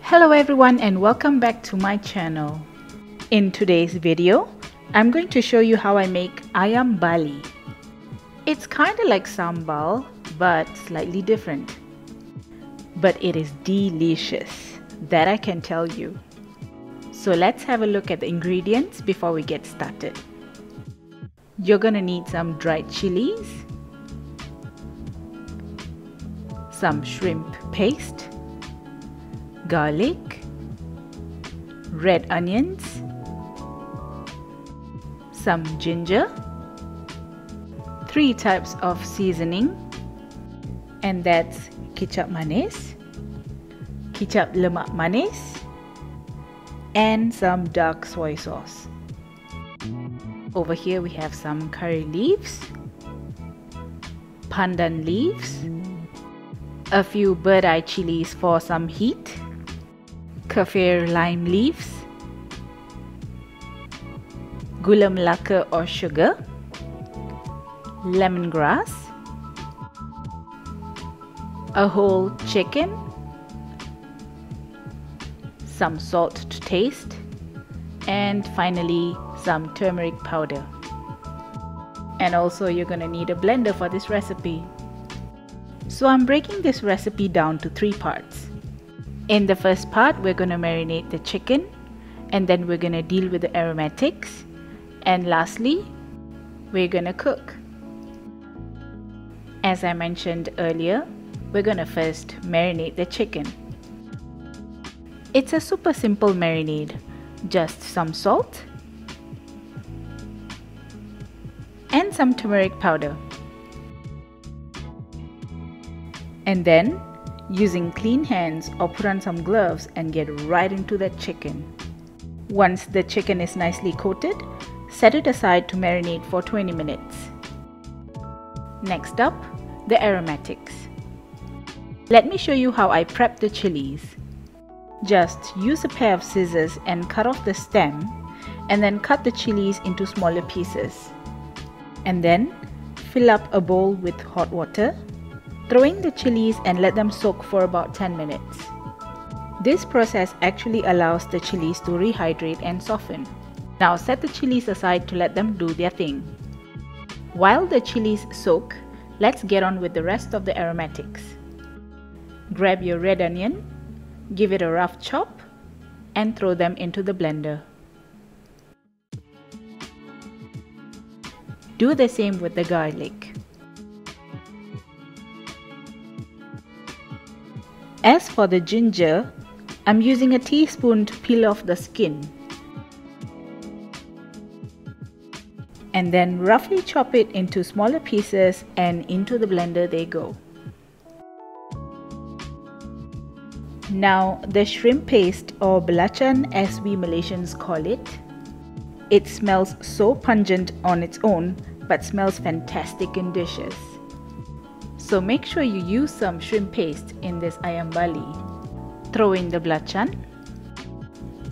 Hello everyone and welcome back to my channel. In today's video, I'm going to show you how I make Ayam Bali. It's kind of like sambal but slightly different. But it is delicious, that I can tell you. So let's have a look at the ingredients before we get started. You're gonna need some dried chilies, some shrimp paste, garlic, red onions, some ginger, 3 types of seasoning, and that's kicap manis, kicap lemak manis, and some dark soy sauce. Over here we have some curry leaves, pandan leaves, a few bird-eye chilies for some heat, Kaffir lime leaves, Gula melaka or sugar, lemongrass, a whole chicken, some salt to taste, and finally some turmeric powder. And also you're gonna need a blender for this recipe. So I'm breaking this recipe down to 3 parts. In the first part, we're going to marinate the chicken, and then we're going to deal with the aromatics, and lastly, we're going to cook. As I mentioned earlier, we're going to first marinate the chicken. It's a super simple marinade, just some salt and some turmeric powder. And then, using clean hands or put on some gloves and get right into that chicken. Once the chicken is nicely coated, set it aside to marinate for 20 minutes. Next up, the aromatics. Let me show you how I prep the chilies. Just use a pair of scissors and cut off the stem, and then cut the chilies into smaller pieces. And then, fill up a bowl with hot water. Throw in the chilies and let them soak for about 10 minutes. This process actually allows the chilies to rehydrate and soften. Now set the chilies aside to let them do their thing. While the chilies soak, let's get on with the rest of the aromatics. Grab your red onion, give it a rough chop, and throw them into the blender. Do the same with the garlic. As for the ginger, I'm using a teaspoon to peel off the skin. And then roughly chop it into smaller pieces and into the blender they go. Now the shrimp paste, or belacan as we Malaysians call it. It smells so pungent on its own but smells fantastic in dishes. So make sure you use some shrimp paste in this Ayam Bali. Throw in the belacan.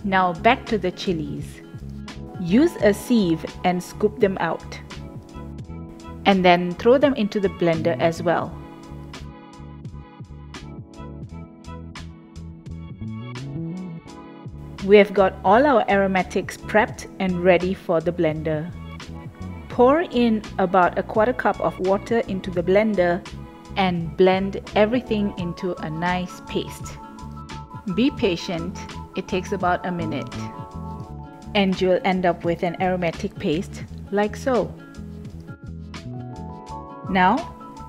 Now back to the chilies. Use a sieve and scoop them out. And then throw them into the blender as well. We have got all our aromatics prepped and ready for the blender. Pour in about a 1/4 cup of water into the blender and blend everything into a nice paste. Be patient, it takes about a minute. And you'll end up with an aromatic paste like so. Now,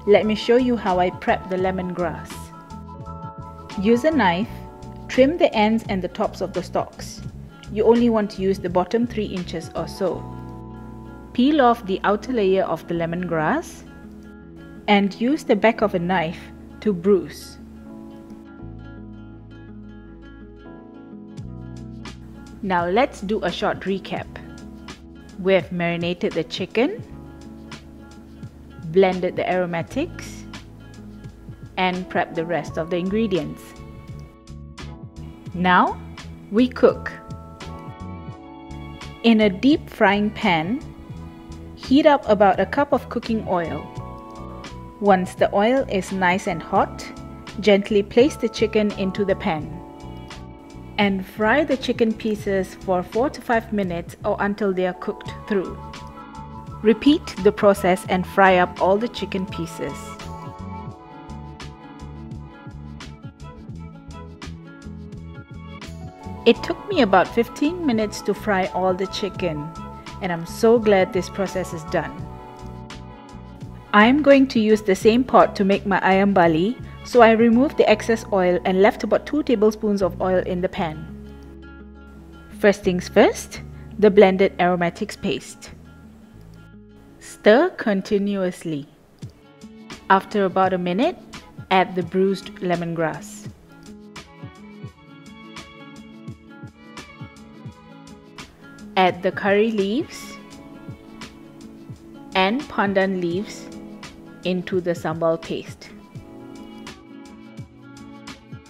let me show you how I prep the lemongrass. Use a knife, trim the ends and the tops of the stalks. You only want to use the bottom 3 inches or so. Peel off the outer layer of the lemongrass and use the back of a knife to bruise. Now let's do a short recap. We have marinated the chicken, blended the aromatics, and prepped the rest of the ingredients. Now we cook. In a deep frying pan, heat up about a cup of cooking oil. Once the oil is nice and hot, gently place the chicken into the pan. and fry the chicken pieces for 4 to 5 minutes or until they are cooked through. Repeat the process and fry up all the chicken pieces. It took me about 15 minutes to fry all the chicken, and I'm so glad this process is done. I'm going to use the same pot to make my Ayam Bali, so I removed the excess oil and left about 2 tablespoons of oil in the pan. First things first, the blended aromatics paste. Stir continuously. After about a minute, add the bruised lemongrass. Add the curry leaves and pandan leaves into the sambal paste.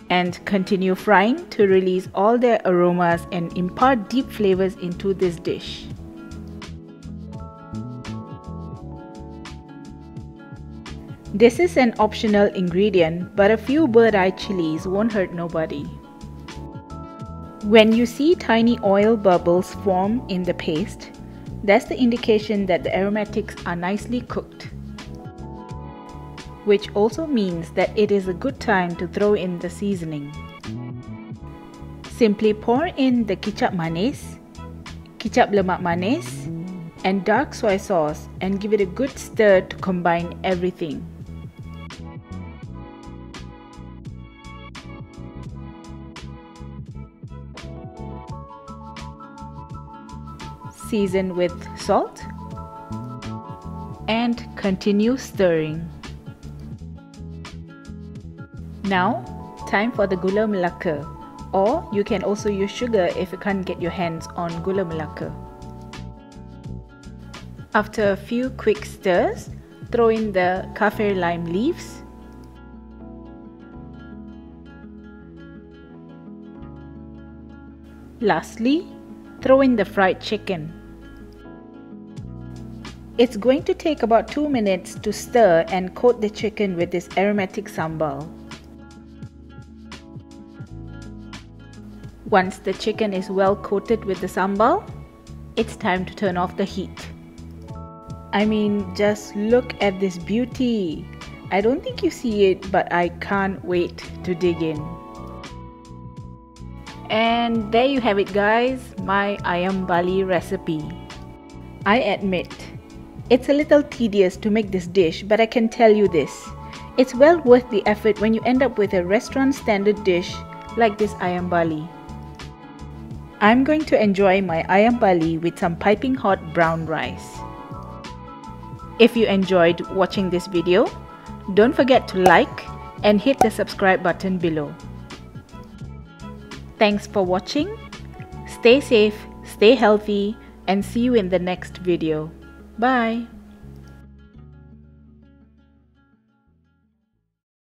And continue frying to release all their aromas and impart deep flavors into this dish. This is an optional ingredient, but a few bird-eye chilies won't hurt nobody. When you see tiny oil bubbles form in the paste, that's the indication that the aromatics are nicely cooked, which also means that it is a good time to throw in the seasoning. Simply pour in the kicap manis, kicap lemak manis, and dark soy sauce and give it a good stir to combine everything. Season with salt and continue stirring. Now, time for the Gula melaka, or you can also use sugar if you can't get your hands on Gula melaka. After a few quick stirs, throw in the Kaffir lime leaves, lastly, throw in the fried chicken. It's going to take about 2 minutes to stir and coat the chicken with this aromatic sambal. Once the chicken is well coated with the sambal, it's time to turn off the heat. I mean, just look at this beauty. I don't think you see it, but I can't wait to dig in. And there you have it guys, my Ayam Bali recipe. I admit, it's a little tedious to make this dish, but I can tell you this, it's well worth the effort when you end up with a restaurant standard dish like this Ayam Bali. I'm going to enjoy my Ayam Bali with some piping hot brown rice. If you enjoyed watching this video, don't forget to like and hit the subscribe button below. Thanks for watching. Stay safe, stay healthy, and see you in the next video. Bye.